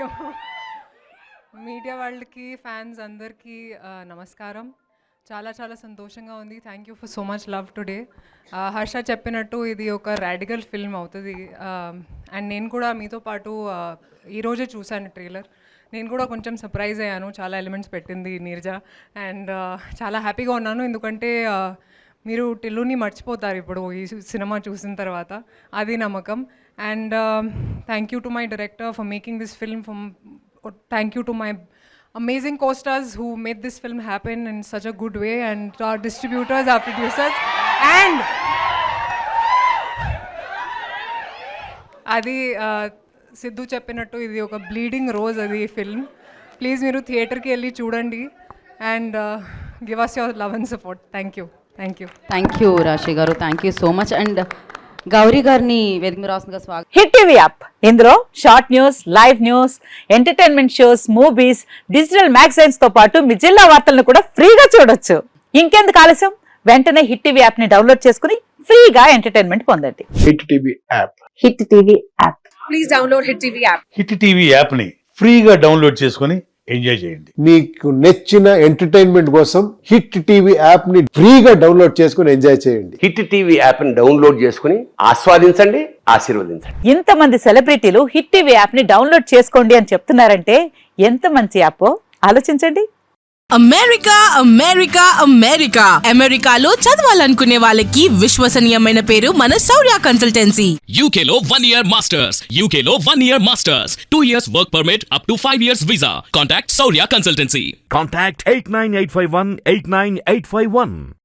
You. Media వాళ్ళకి, fans అందరికీ నమస్కారం. చాలా చాలా సంతోషంగా ఉంది. Thank you for so much love today. Harsha చెప్పినట్టు ఇది ఒక రాడికల్ ఫిల్మ్ అవుతుంది. అండ్ నేను కూడా మీతో పాటు ఈరోజే చూశాను ట్రైలర్. నేను కూడా కొంచెం సర్ప్రైజ్ అయ్యాను, చాలా ఎలిమెంట్స్ పెట్టింది నీరజ. అండ్ చాలా హ్యాపీగా ఉన్నాను, ఎందుకంటే మీరు టిల్లుని మర్చిపోతారు ఇప్పుడు ఈ సినిమా చూసిన తర్వాత, అది నమ్మకం. And thank you to my director for making this film. Thank you to my amazing co-stars who made this film happen in such a good way, and to our distributors, our producers, and adi Sidhu cheppinattu idi oka bleeding rose adi film. Please meeru theatre ki elli chudandi and give us your love and support. Thank you. Thank you Rashi garu, thank you so much. And Gauri గారిని వేదిక మీద రాస్తుందిగా స్వాగతం. Hit TV app, ఇందులో short news, live news, entertainment shows, movies, digital magazines తో పాటు మీ జిల్లా వార్తలను కూడా ఫ్రీగా చూడొచ్చు. ఇంకెందుకు ఆలస్యం, వెంటనే హిట్ టీవీ యాప్ ని డౌన్లోడ్ చేసుకుని ఫ్రీగా ఎంటర్టైన్మెంట్ పొందండి. Hit TV app. Hit TV app. Please download hit TV app. Hit TV app ని ఫ్రీగా డౌన్లోడ్ చేసుకుని ఎంజాయ్ చేయండి. మీకు నచ్చిన ఎంటర్టైన్మెంట్ కోసం హిట్ టీవీ యాప్ ని ఫ్రీగా డౌన్లోడ్ చేసుకుని ఎంజాయ్ చేయండి. హిట్ టీవీ యాప్ ని డౌన్లోడ్ చేసుకుని ఆస్వాదించండి, ఆశీర్వదించండి. ఇంతమంది సెలబ్రిటీలు హిట్ టీవీ యాప్ ని డౌన్లోడ్ చేసుకోండి అని చెప్తున్నారంటే ఎంత మంచి యాప్ ఆలోచించండి. అమెరికా అమెరికా అమెరికా అమెరికాలో చదవాలనుకునే వాళ్ళకి విశ్వసనీయమైన పేరు మన శౌర్య కన్సల్టెన్సీ. UK లో 1 year masters, UK లో 1 year masters, 2 years work permit up to 5 years visa. Contact Shaurya Consultancy. Contact 89851 89851.